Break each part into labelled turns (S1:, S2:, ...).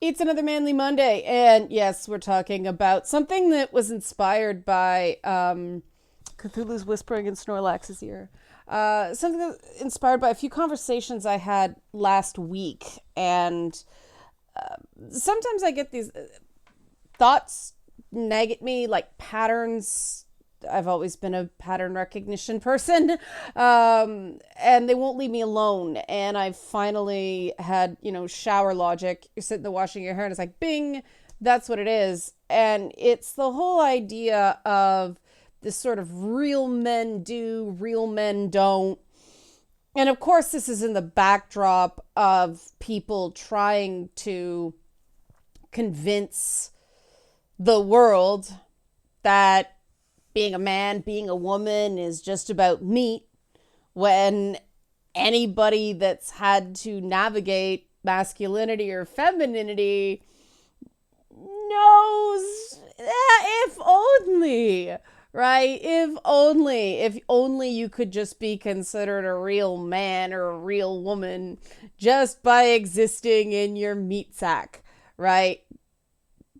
S1: It's another Manly Monday, and yes, we're talking about something that was inspired by Cthulhu's whispering in Snorlax's ear. Something that was inspired by a few conversations I had last week, and sometimes I get these thoughts nag at me like patterns. I've always been a pattern recognition person, and they won't leave me alone. And I finally had, shower logic. You're sitting there washing your hair, and it's like, bing, that's what it is. And it's the whole idea of this sort of real men do, real men don't. And of course, this is in the backdrop of people trying to convince the world that being a man, being a woman is just about meat, when anybody that's had to navigate masculinity or femininity knows that if only, right? If only you could just be considered a real man or a real woman just by existing in your meat sack, right?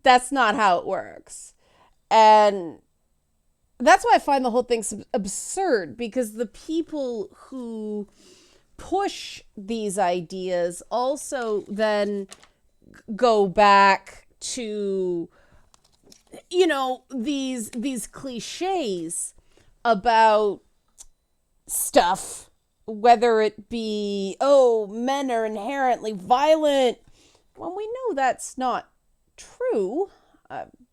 S1: That's not how it works. And that's why I find the whole thing absurd, because the people who push these ideas also then go back to these cliches about stuff, whether it be, oh, men are inherently violent, when we know that's not true.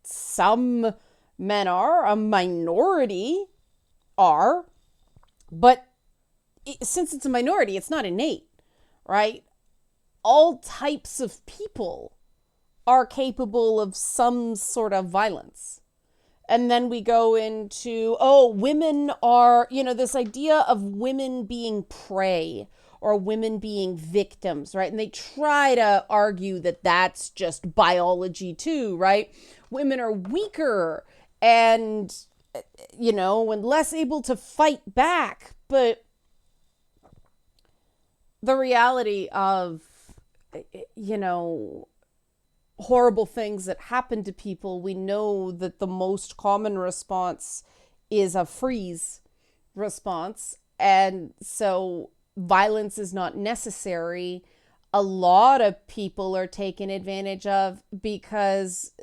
S1: Some men are, a minority are, but since it's a minority, it's not innate, right? All types of people are capable of some sort of violence. And then we go into, oh, women are, this idea of women being prey or women being victims, right? And they try to argue that that's just biology too, right? Women are weaker and, and less able to fight back. But the reality of, horrible things that happen to people, we know that the most common response is a freeze response. And so violence is not necessary. A lot of people are taken advantage of because,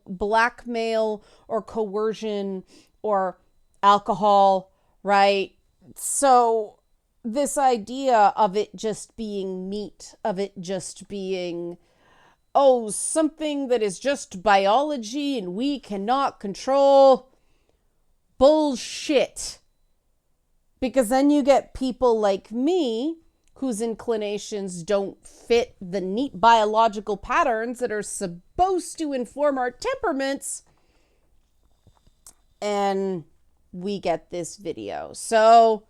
S1: blackmail or coercion or alcohol, right? So this idea of it just being meat, of it just being, oh, something that is just biology and we cannot control, bullshit. Because then you get people like me whose inclinations don't fit the neat biological patterns that are supposed to inform our temperaments, and we get this video. So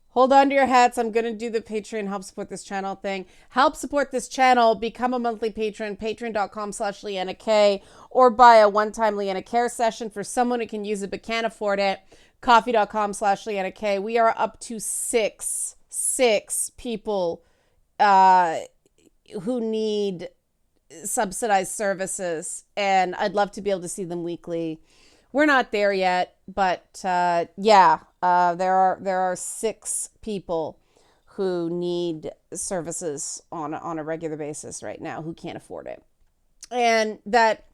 S1: hold on to your hats. I'm going to do the Patreon help support this channel thing. Help support this channel. Become a monthly patron. Patreon.com/LeannaK, or buy a one-time Leanna Care session for someone who can use it but can't afford it. Coffee.com/LeannaK. We are up to six people who need subsidized services, and I'd love to be able to see them weekly. We're not there yet, but there are 6 people who need services on a regular basis right now who can't afford it. And that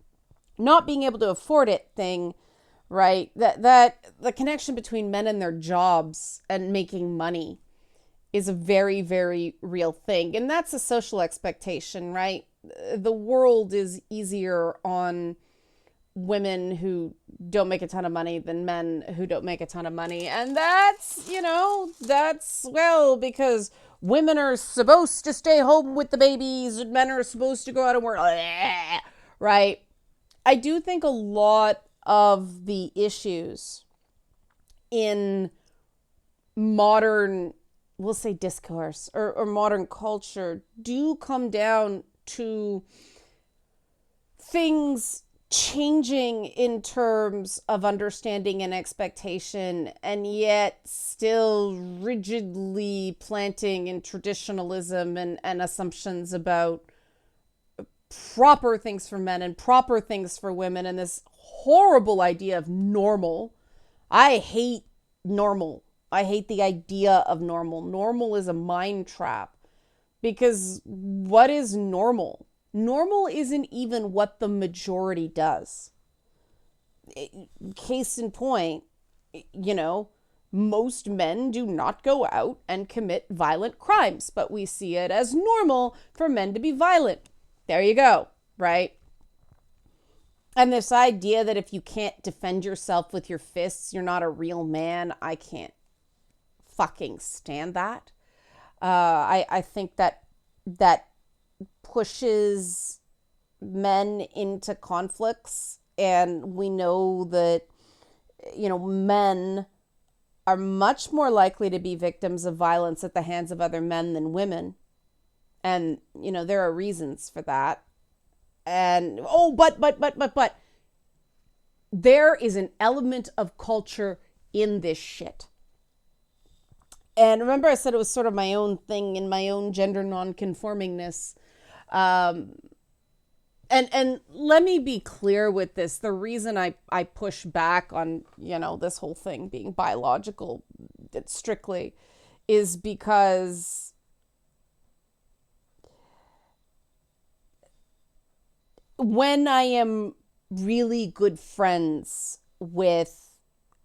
S1: not being able to afford it thing, right? That the connection between men and their jobs and making money is a very, very real thing. And that's a social expectation, right? The world is easier on women who don't make a ton of money than men who don't make a ton of money. And that's, because women are supposed to stay home with the babies and men are supposed to go out and work, right? I do think a lot of the issues in modern, we'll say, discourse or modern culture do come down to things changing in terms of understanding and expectation, and yet still rigidly planting in traditionalism and assumptions about proper things for men and proper things for women, and this horrible idea of normal. I hate normal. I hate the idea of normal. Normal is a mind trap, because what is normal? Normal isn't even what the majority does. Case in point, you know, most men do not go out and commit violent crimes, but we see it as normal for men to be violent. There you go, right? And this idea that if you can't defend yourself with your fists, you're not a real man, I can't fucking stand that. I think that pushes men into conflicts, and we know that, you know, men are much more likely to be victims of violence at the hands of other men than women. And, you know, there are reasons for that. And, oh, but, there is an element of culture in this shit. And remember I said it was sort of my own thing in my own gender nonconformingness. And let me be clear with this. The reason I push back on, you know, this whole thing being biological strictly is because when I am really good friends with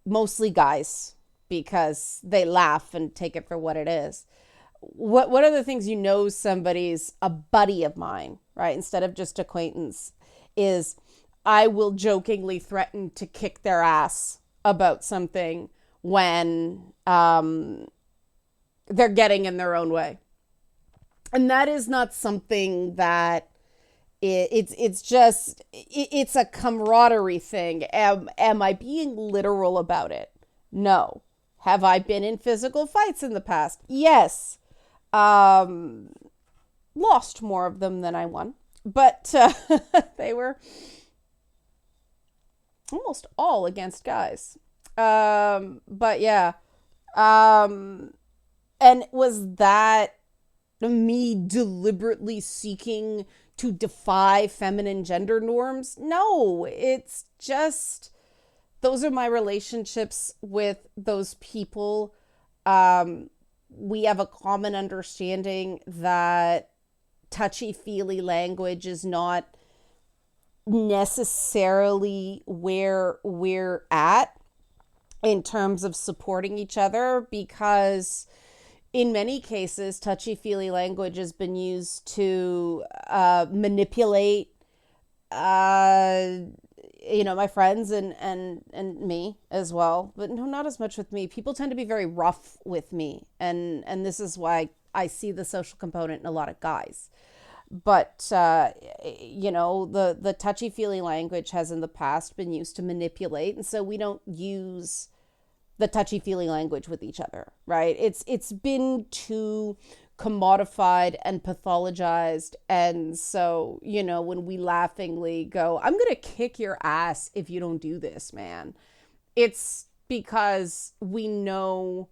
S1: mostly guys, because they laugh and take it for what it is, what are the things, you know, somebody's a buddy of mine, right? Instead of just acquaintance, is I will jokingly threaten to kick their ass about something when they're getting in their own way. And that is not something that it's a camaraderie thing. Am I being literal about it? No. Have I been in physical fights in the past? Yes. Lost more of them than I won, but they were almost all against guys. But yeah. And was that me deliberately seeking to defy feminine gender norms? No, it's just those are my relationships with those people. We have a common understanding that touchy-feely language is not necessarily where we're at in terms of supporting each other, because in many cases, touchy-feely language has been used to manipulate, you know, my friends and me as well. But no, not as much with me. People tend to be very rough with me. And this is why I see the social component in a lot of guys. But, you know, the touchy-feely language has in the past been used to manipulate. And so we don't use the touchy-feely language with each other, right? It's been too commodified and pathologized. And so, you know, when we laughingly go, I'm going to kick your ass if you don't do this, man, it's because we know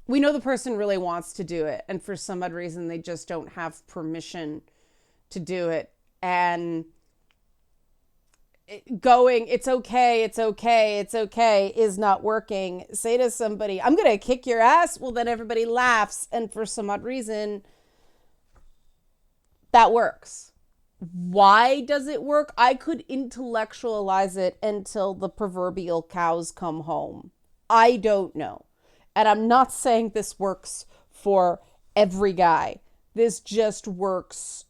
S1: the person really wants to do it, and for some odd reason they just don't have permission to do it. And going, it's okay is not working. Say to somebody, I'm gonna kick your ass. Well, then everybody laughs, and for some odd reason that works. Why does it work? I could intellectualize it until the proverbial cows come home. I don't know. And I'm not saying this works for every guy. This just works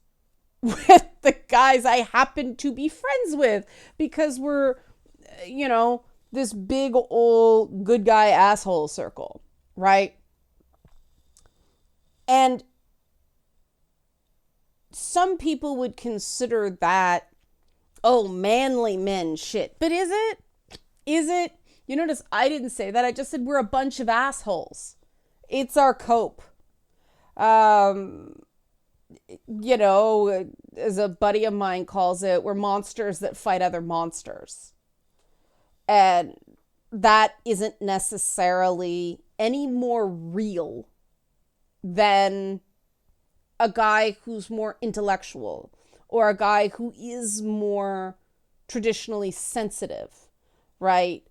S1: with the guys I happen to be friends with, because we're, you know, this big old good guy asshole circle, right? And some people would consider that, oh, manly men shit. But is it? Is it? You notice I didn't say that. I just said we're a bunch of assholes. It's our cope. You know, as a buddy of mine calls it, we're monsters that fight other monsters. And that isn't necessarily any more real than a guy who's more intellectual or a guy who is more traditionally sensitive, right?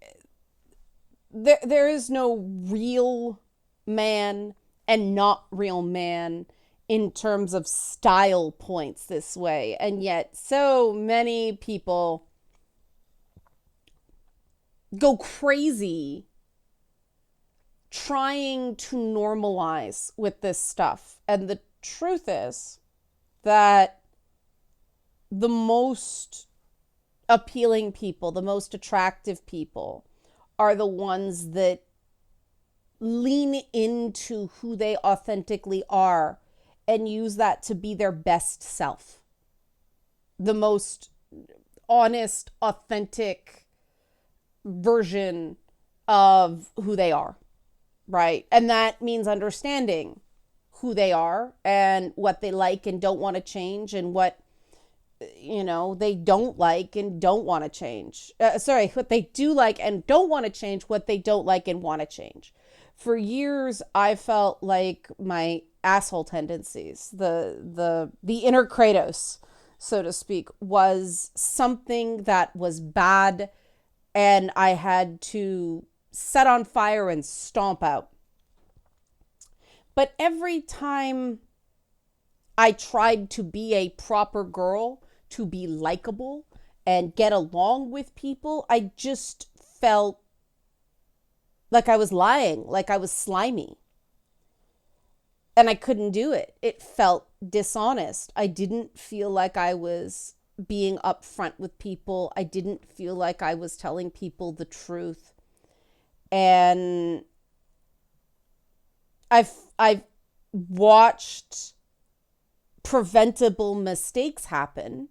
S1: There is no real man and not real man in terms of style points this way. And yet so many people go crazy trying to normalize with this stuff. And the truth is that the most appealing people, the most attractive people, are the ones that lean into who they authentically are and use that to be their best self. The most honest, authentic version of who they are, right? And that means understanding who they are and what they like and don't want to change, and what they don't like and don't want to change. What they do like and don't want to change, what they don't like and want to change. For years, I felt like my asshole tendencies, the inner Kratos, so to speak, was something that was bad, and I had to set on fire and stomp out. But every time I tried to be a proper girl, to be likable and get along with people, I just felt like I was lying, like I was slimy. And I couldn't do it. It felt dishonest. I didn't feel like I was being upfront with people. I didn't feel like I was telling people the truth. And I've watched preventable mistakes happen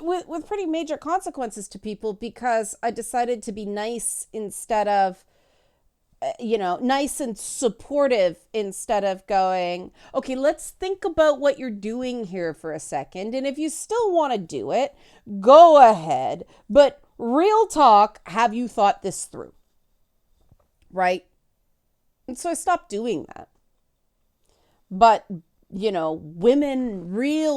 S1: with pretty major consequences to people, because I decided to be nice instead of, nice and supportive, instead of going, okay, let's think about what you're doing here for a second. And if you still want to do it, go ahead. But real talk, have you thought this through? Right? And so I stopped doing that. But real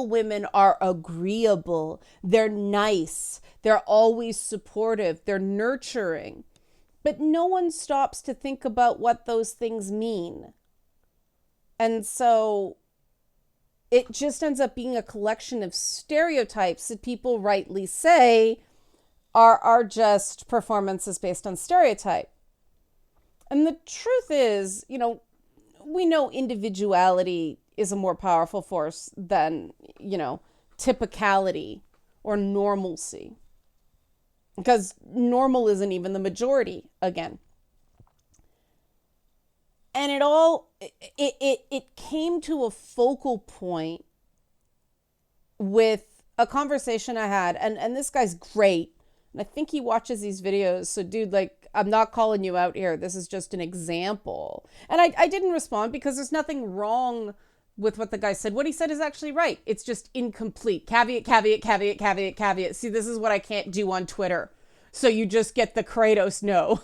S1: women are agreeable. They're nice. They're always supportive. They're nurturing. But no one stops to think about what those things mean. And so it just ends up being a collection of stereotypes that people rightly say are just performances based on stereotype. And the truth is, we know individuality is a more powerful force than, typicality or normalcy. Because normal isn't even the majority, again. And it came to a focal point with a conversation I had, and this guy's great. And I think he watches these videos. So dude, I'm not calling you out here. This is just an example. And I didn't respond because there's nothing wrong with what the guy said. What he said is actually right. It's just incomplete. Caveat, caveat, caveat, caveat, caveat. See, this is what I can't do on Twitter. So you just get the Kratos no,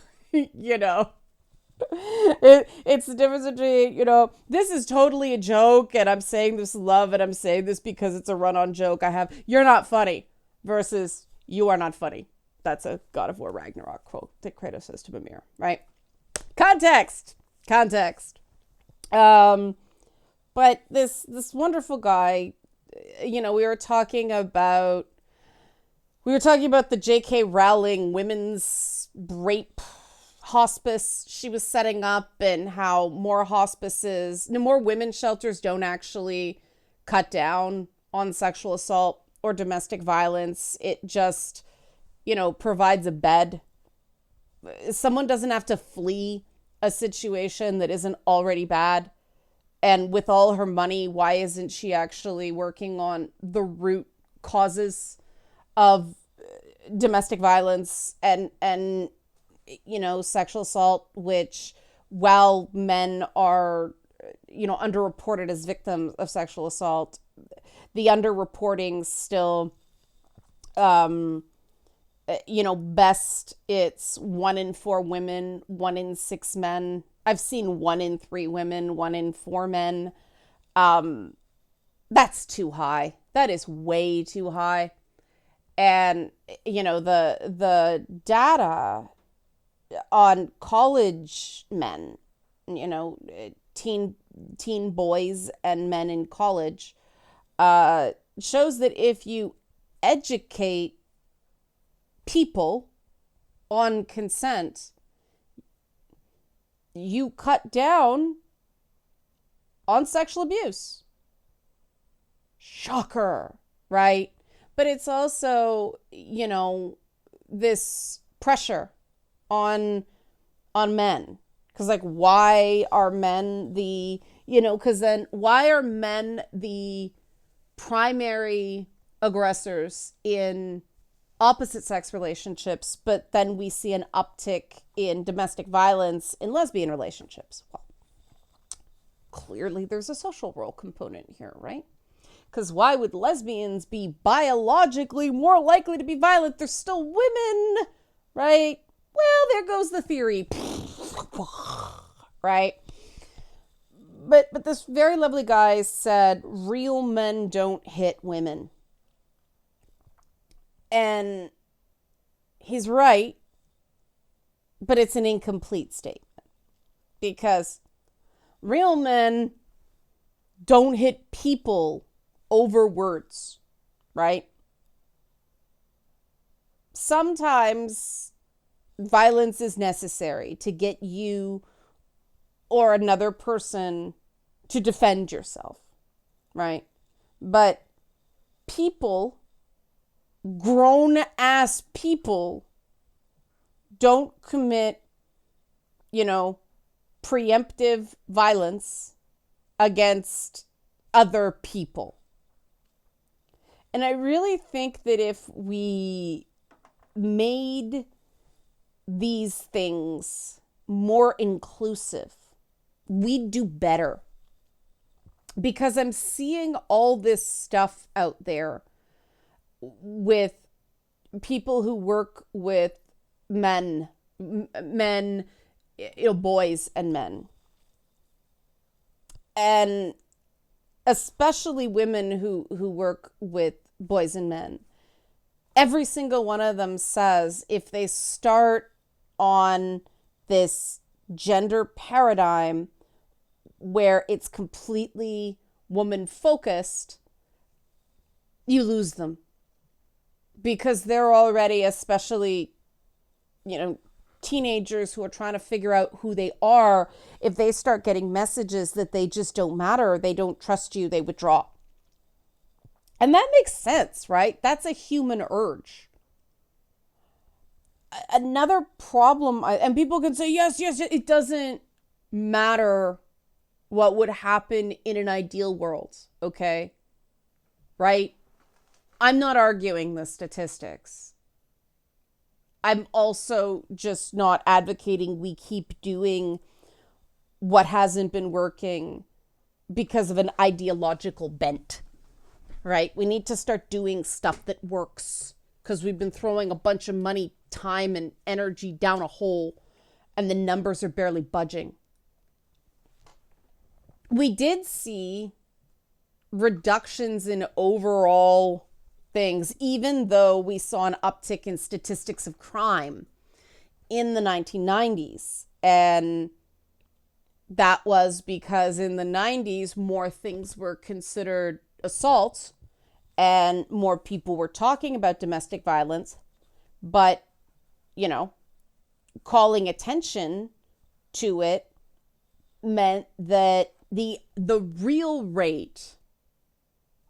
S1: It's the difference between, this is totally a joke and I'm saying this love and I'm saying this because it's a run-on joke I have. You're not funny versus you are not funny. That's a God of War Ragnarok quote that Kratos says to Mimir, right? Context. But this wonderful guy, we were talking about the J.K. Rowling women's rape hospice she was setting up, and how more women's shelters don't actually cut down on sexual assault or domestic violence. It just, provides a bed. Someone doesn't have to flee a situation that isn't already bad. And with all her money, why isn't she actually working on the root causes of domestic violence and sexual assault, which, while men are, underreported as victims of sexual assault, the underreporting still, best it's 1 in 4 women, 1 in 6 men. I've seen 1 in 3 women, 1 in 4 men. That's too high. That is way too high. And the data on college men, you know, teen boys and men in college, shows that if you educate people on consent, you cut down on sexual abuse. Shocker, right? But it's also, this pressure on men. Because, like, why are men why are men the primary aggressors in opposite sex relationships, but then we see an uptick in domestic violence in lesbian relationships? Well, clearly there's a social role component here, right? Because why would lesbians be biologically more likely to be violent? They're still women, right? Well, there goes the theory. Right? But this very lovely guy said, real men don't hit women. And he's right, but it's an incomplete statement. Because real men don't hit people over words, right? Sometimes violence is necessary to get you or another person to defend yourself, right? But people, grown-ass people, don't commit, preemptive violence against other people. And I really think that if we made these things more inclusive, we'd do better. Because I'm seeing all this stuff out there with people who work with men, boys and men. And especially women who work with boys and men. Every single one of them says if they start on this gender paradigm where it's completely woman focused, you lose them. Because they're already, especially, teenagers who are trying to figure out who they are, if they start getting messages that they just don't matter, they don't trust you, they withdraw. And that makes sense, right? That's a human urge. Another problem, and people can say, yes, it doesn't matter what would happen in an ideal world, okay? Right? I'm not arguing the statistics. I'm also just not advocating we keep doing what hasn't been working because of an ideological bent, right? We need to start doing stuff that works because we've been throwing a bunch of money, time, and energy down a hole, and the numbers are barely budging. We did see reductions in overall things, even though we saw an uptick in statistics of crime in the 1990s. And that was because in the 90s, more things were considered assault and more people were talking about domestic violence. But, calling attention to it meant that the real rate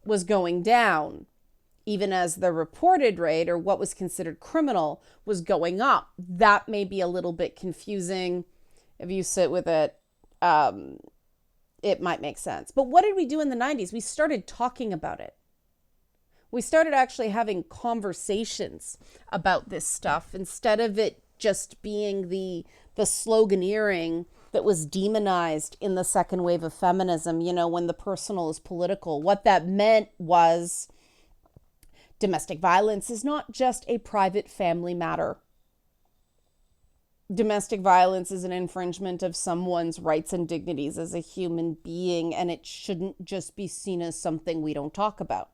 S1: was going down, even as the reported rate, or what was considered criminal, was going up. That may be a little bit confusing. If you sit with it, it might make sense. But what did we do in the 90s? We started talking about it. We started actually having conversations about this stuff instead of it just being the sloganeering that was demonized in the second wave of feminism, when the personal is political. What that meant was domestic violence is not just a private family matter. domestic violence is an infringement of someone's rights and dignities as a human being, and it shouldn't just be seen as something we don't talk about.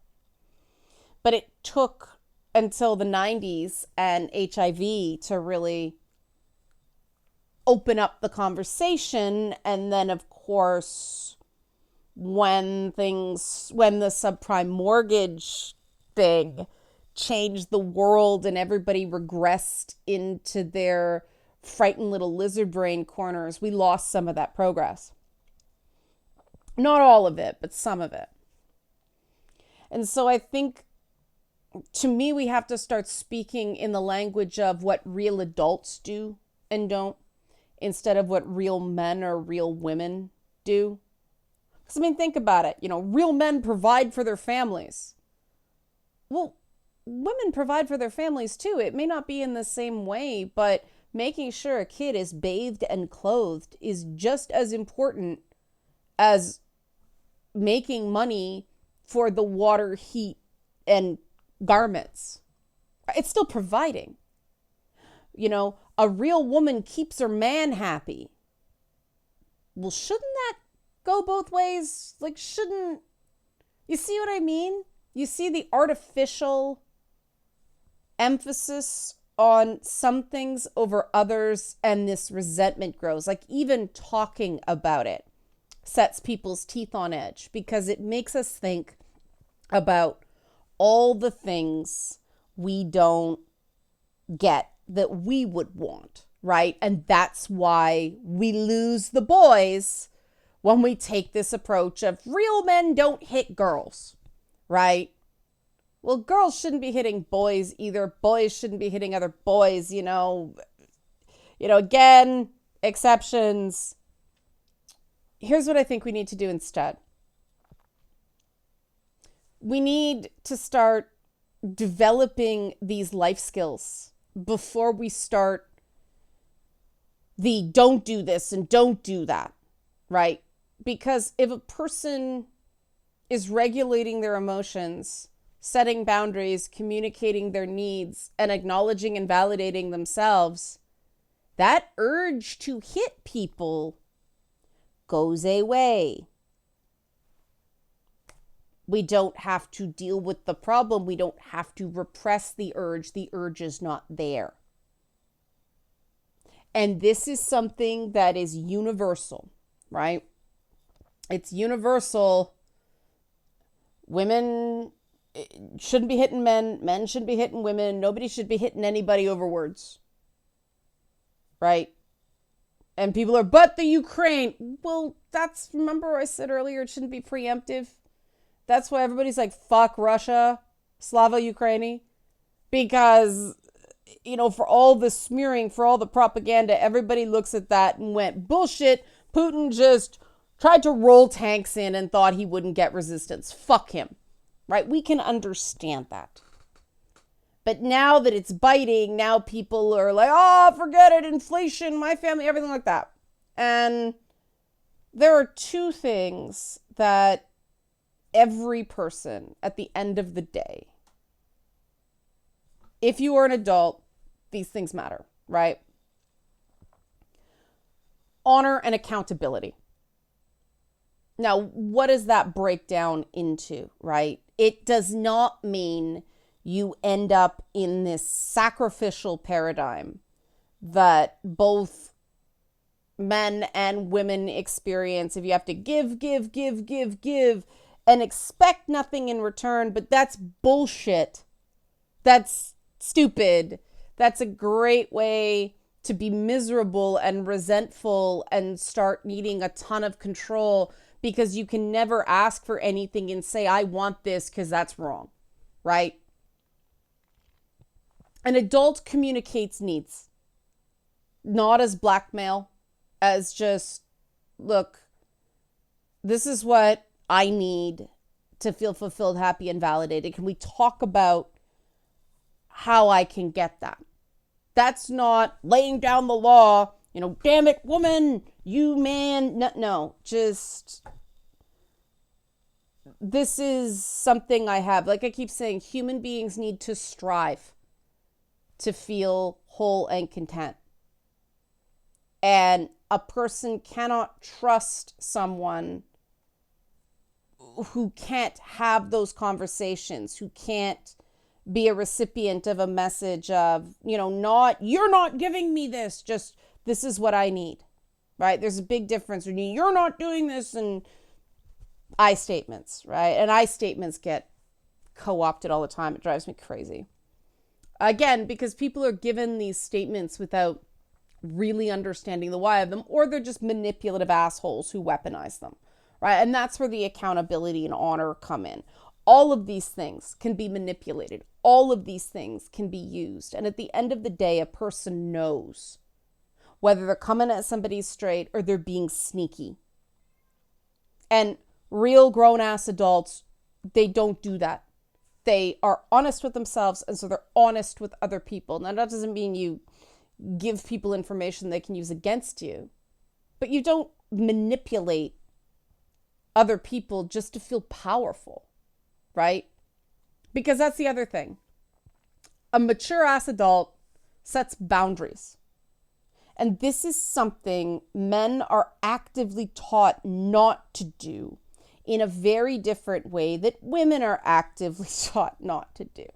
S1: But it took until the 90s and HIV to really open up the conversation. And then, of course, when the subprime mortgage thing changed the world and everybody regressed into their frightened little lizard brain corners, we lost some of that progress. Not all of it, but some of it. And so I think, to me, we have to start speaking in the language of what real adults do and don't, instead of what real men or real women do. Because, I mean, think about it. Real men provide for their families. Well, women provide for their families too. It may not be in the same way, but making sure a kid is bathed and clothed is just as important as making money for the water, heat, and garments. It's still providing. A real woman keeps her man happy. Well, shouldn't that go both ways? Shouldn't you see what I mean? You see the artificial emphasis on some things over others, and this resentment grows. Even talking about it sets people's teeth on edge because it makes us think about all the things we don't get that we would want, right? And that's why we lose the boys when we take this approach of real men don't hit girls, right? Well, girls shouldn't be hitting boys either. Boys shouldn't be hitting other boys, again, exceptions. Here's what I think we need to do instead. We need to start developing these life skills before we start the don't do this and don't do that, right? Because if a person is regulating their emotions, setting boundaries, communicating their needs, and acknowledging and validating themselves, that urge to hit people goes away. We don't have to deal with the problem. We don't have to repress the urge. The urge is not there. And this is something that is universal, right? It's universal. Women shouldn't be hitting men. Men shouldn't be hitting women. Nobody should be hitting anybody over words, right? And people are, but the Ukraine. Well, remember I said earlier, it shouldn't be preemptive. That's why everybody's like, fuck Russia, Slava Ukraini. Because, for all the smearing, for all the propaganda, everybody looks at that and went, bullshit. Putin just tried to roll tanks in and thought he wouldn't get resistance. Fuck him, right? We can understand that. But now that it's biting, now people are like, oh, forget it, inflation, my family, everything like that. And there are two things that every person at the end of the day, if you are an adult, these things matter, right? Honor and accountability. Now, what does that break down into, right? It does not mean you end up in this sacrificial paradigm that both men and women experience. If you have to give, and expect nothing in return, but that's bullshit. That's stupid. That's a great way to be miserable and resentful and start needing a ton of control, because you can never ask for anything and say, I want this, because that's wrong, right? An adult communicates needs, not as blackmail, as just, look, this is what I need to feel fulfilled, happy, and validated. Can we talk about how I can get that? That's not laying down the law, damn it, woman, you man. No, just, this is something I have. Like I keep saying, human beings need to strive to feel whole and content. And a person cannot trust someone who can't have those conversations, who can't be a recipient of a message of, you're not giving me this, just this is what I need, right? There's a big difference between you're not doing this and I statements, right? And I statements get co-opted all the time. It drives me crazy. Again, because people are given these statements without really understanding the why of them, or they're just manipulative assholes who weaponize them, right? And that's where the accountability and honor come in. All of these things can be manipulated. All of these things can be used. And at the end of the day, a person knows whether they're coming at somebody straight or they're being sneaky. And real grown-ass adults, they don't do that. They are honest with themselves, and so they're honest with other people. Now, that doesn't mean you give people information they can use against you, but you don't manipulate other people just to feel powerful, right? Because that's the other thing. A mature-ass adult sets boundaries. And this is something men are actively taught not to do in a very different way that women are actively taught not to do.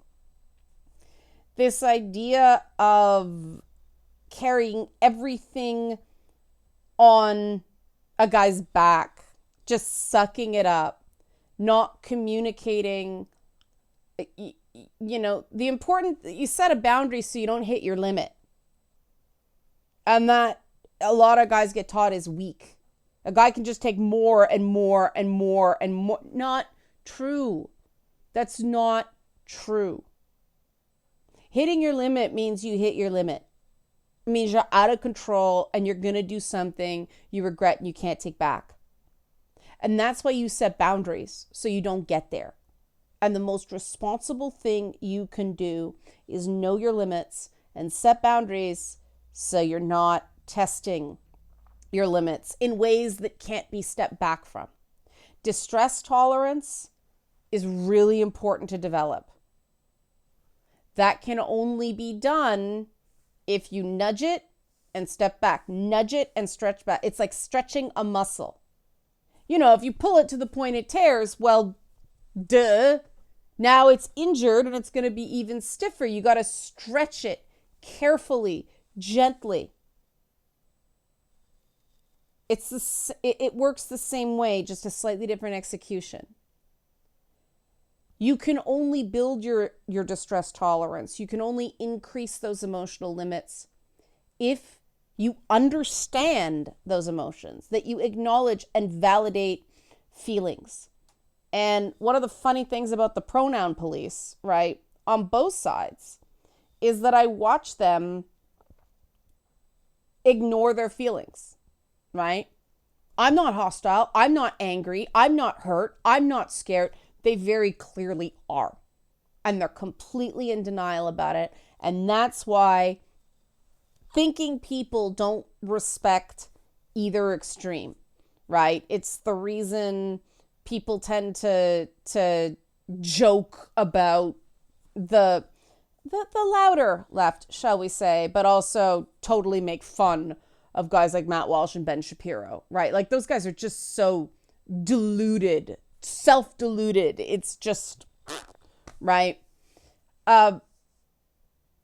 S1: This idea of carrying everything on a guy's back, just sucking it up, not communicating, you set a boundary so you don't hit your limit. And that a lot of guys get taught is weak. A guy can just take more and more and more and more. Not true. That's not true. Hitting your limit means you hit your limit. It means you're out of control and you're going to do something you regret and you can't take back. And that's why you set boundaries, so you don't get there. And the most responsible thing you can do is know your limits and set boundaries so you're not testing your limits in ways that can't be stepped back from. Distress tolerance is really important to develop. That can only be done if you nudge it and step back, nudge it and stretch back. It's like stretching a muscle. If you pull it to the point it tears, well, duh. Now it's injured and it's going to be even stiffer. You got to stretch it carefully, gently. It works the same way, just a slightly different execution. You can only build your distress tolerance. You can only increase those emotional limits if you understand those emotions, that you acknowledge and validate feelings. And one of the funny things about the Pronoun Police, right, on both sides, is that I watch them ignore their feelings, right? I'm not hostile. I'm not angry. I'm not hurt. I'm not scared. They very clearly are. And they're completely in denial about it. And that's why thinking people don't respect either extreme, right? It's the reason people tend to joke about the louder left, shall we say, but also totally make fun of guys like Matt Walsh and Ben Shapiro, right? Like those guys are just so deluded, self-deluded. It's just, right?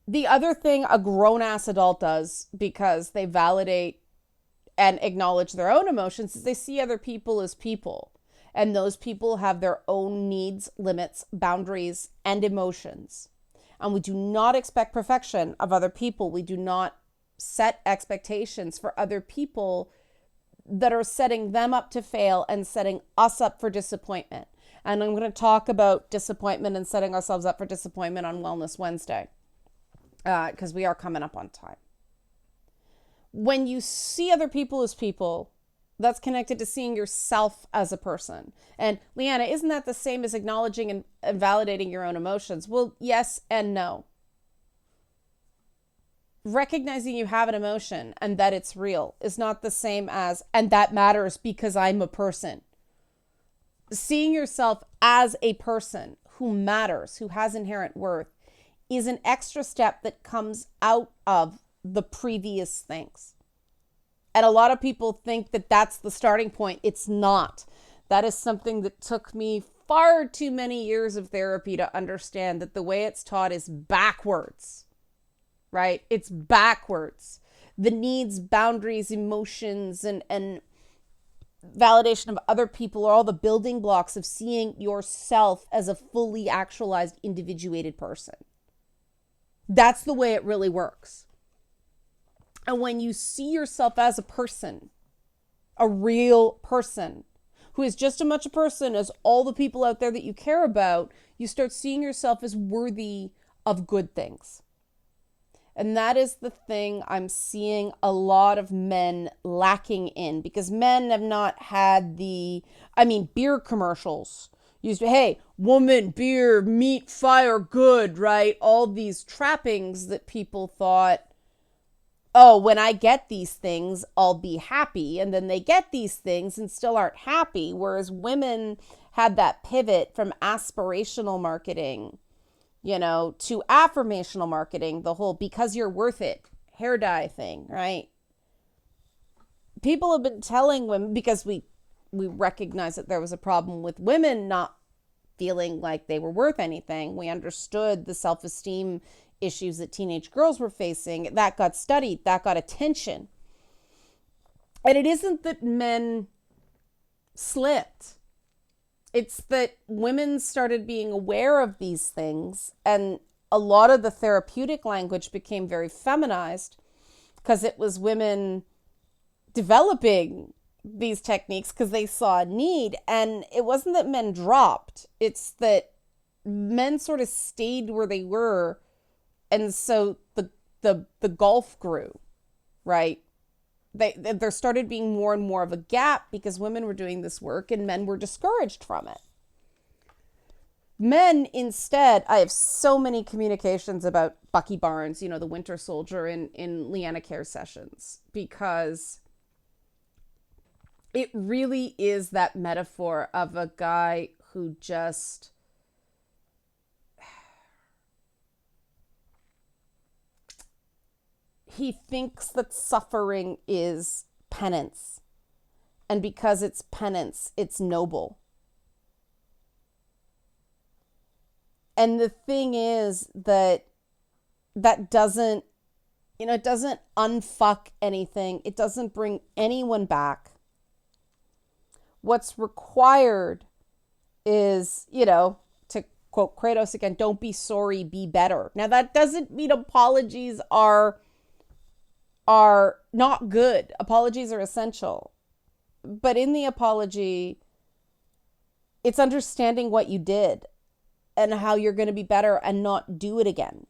S1: The other thing a grown-ass adult does, because they validate and acknowledge their own emotions, is they see other people as people. And those people have their own needs, limits, boundaries, and emotions. And we do not expect perfection of other people. We do not set expectations for other people that are setting them up to fail and setting us up for disappointment. And I'm going to talk about disappointment and setting ourselves up for disappointment on Wellness Wednesday, because we are coming up on time. When you see other people as people, that's connected to seeing yourself as a person. And Leanna, isn't that the same as acknowledging and validating your own emotions? Well, yes and no. Recognizing you have an emotion and that it's real is not the same as, and that matters because I'm a person. Seeing yourself as a person who matters, who has inherent worth, is an extra step that comes out of the previous things. And a lot of people think that that's the starting point. It's not. That is something that took me far too many years of therapy to understand, that the way it's taught is backwards, right? It's backwards. The needs, boundaries, emotions, and validation of other people are all the building blocks of seeing yourself as a fully actualized, individuated person. That's the way it really works. And when you see yourself as a person, a real person, who is just as much a person as all the people out there that you care about, you start seeing yourself as worthy of good things. And that is the thing I'm seeing a lot of men lacking in, because men have not had beer commercials used to, hey, woman, beer, meat, fire, good, right? All these trappings that people thought, oh, when I get these things, I'll be happy. And then they get these things and still aren't happy. Whereas women had that pivot from aspirational marketing, to affirmational marketing, the whole because you're worth it hair dye thing, right? People have been telling women, because we recognized that there was a problem with women not feeling like they were worth anything. We understood the self-esteem issues that teenage girls were facing. That got studied, that got attention. And it isn't that men slipped. It's that women started being aware of these things, and a lot of the therapeutic language became very feminized because it was women developing these techniques because they saw a need. And it wasn't that men dropped. It's that men sort of stayed where they were. And so the gulf grew, right? There started being more and more of a gap because women were doing this work and men were discouraged from it. Men instead, I have so many communications about Bucky Barnes, the Winter Soldier in Leanna Care sessions, because it really is that metaphor of a guy who just... he thinks that suffering is penance. And because it's penance, it's noble. And the thing is that doesn't, it doesn't unfuck anything. It doesn't bring anyone back. What's required is, to quote Kratos again, don't be sorry, be better. Now that doesn't mean apologies are not good. Apologies are essential. But in the apology, it's understanding what you did and how you're going to be better and not do it again.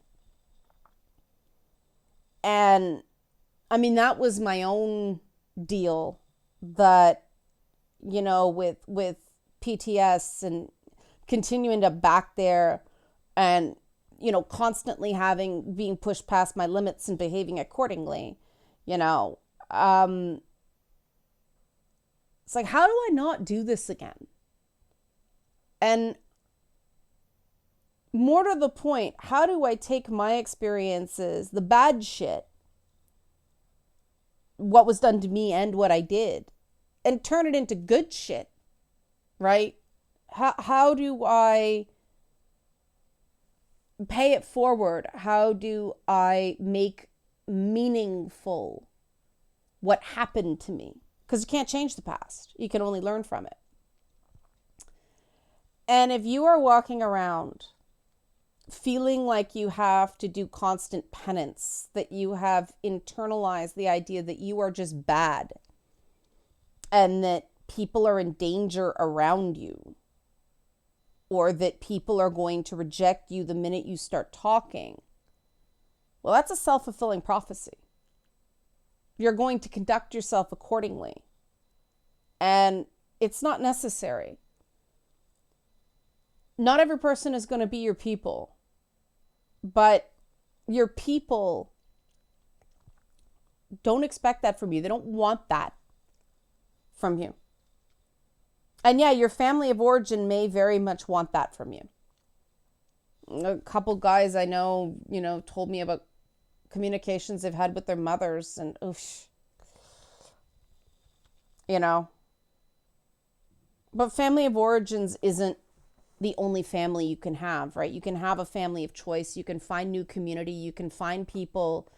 S1: And that was my own deal, that, with PTS and continuing to back there and, constantly being pushed past my limits and behaving accordingly. It's like, how do I not do this again? And more to the point, how do I take my experiences, the bad shit, what was done to me and what I did, and turn it into good shit, right? How do I pay it forward? How do I make meaningful what happened to me? Because you can't change the past. You can only learn from it. And if you are walking around feeling like you have to do constant penance, that you have internalized the idea that you are just bad and that people are in danger around you, or that people are going to reject you the minute you start talking, well, that's a self-fulfilling prophecy. You're going to conduct yourself accordingly. And it's not necessary. Not every person is going to be your people, but your people don't expect that from you. They don't want that from you. And yeah, your family of origin may very much want that from you. A couple guys I know, told me about communications they've had with their mothers, and oof, you know. But family of origins isn't the only family you can have, right? You can have a family of choice. You can find new community. You can find people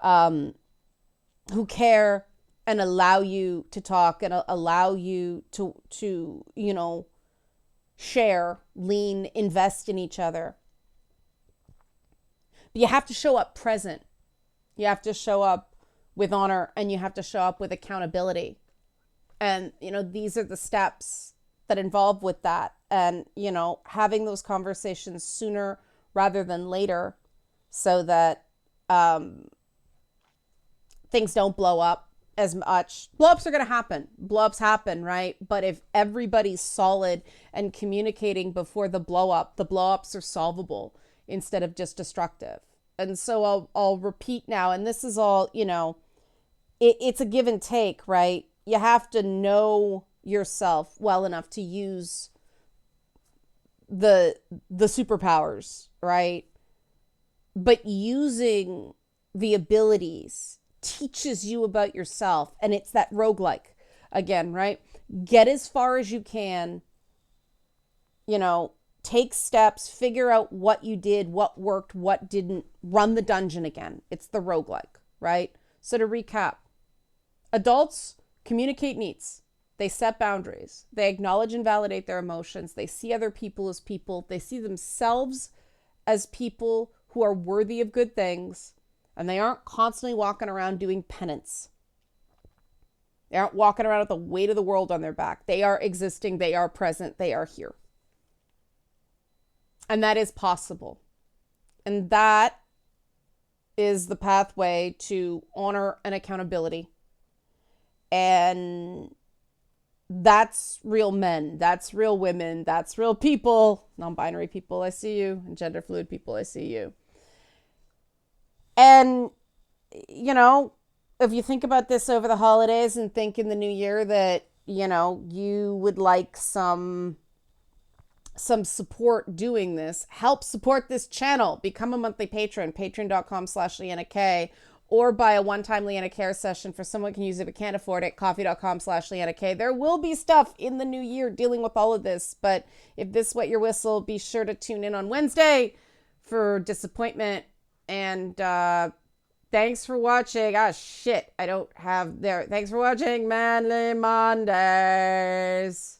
S1: who care and allow you to talk and allow you to share, lean, invest in each other. But you have to show up present. You have to show up with honor, and you have to show up with accountability. And these are the steps that involve with that. And having those conversations sooner rather than later, so that things don't blow up as much. Blow-ups are going to happen. Blow-ups happen, right? But if everybody's solid and communicating before the blow-up, the blow-ups are solvable instead of just destructive. And so I'll repeat now, and this is all, it's a give and take, right? You have to know yourself well enough to use the superpowers, right? But using the abilities teaches you about yourself, and it's that roguelike again, right? Get as far as you can, take steps, figure out what you did, what worked, what didn't, run the dungeon again. It's the roguelike, right? So to recap, adults communicate needs. They set boundaries. They acknowledge and validate their emotions. They see other people as people. They see themselves as people who are worthy of good things. And they aren't constantly walking around doing penance. They aren't walking around with the weight of the world on their back. They are existing. They are present. They are here. And that is possible. And that is the pathway to honor and accountability. And that's real men. That's real women. That's real people. Non-binary people, I see you. And gender fluid people, I see you. And, if you think about this over the holidays and think in the new year that, you would like some support doing this, help support this channel. Become a monthly patron, patreon.com/Leanna K, or buy a one-time Leanna Care session for someone who can use it but can't afford it, coffee.com/Leanna K. There will be stuff in the new year dealing with all of this, but if this wet your whistle, be sure to tune in on Wednesday for disappointment. And thanks for watching. Thanks for watching Manly Mondays.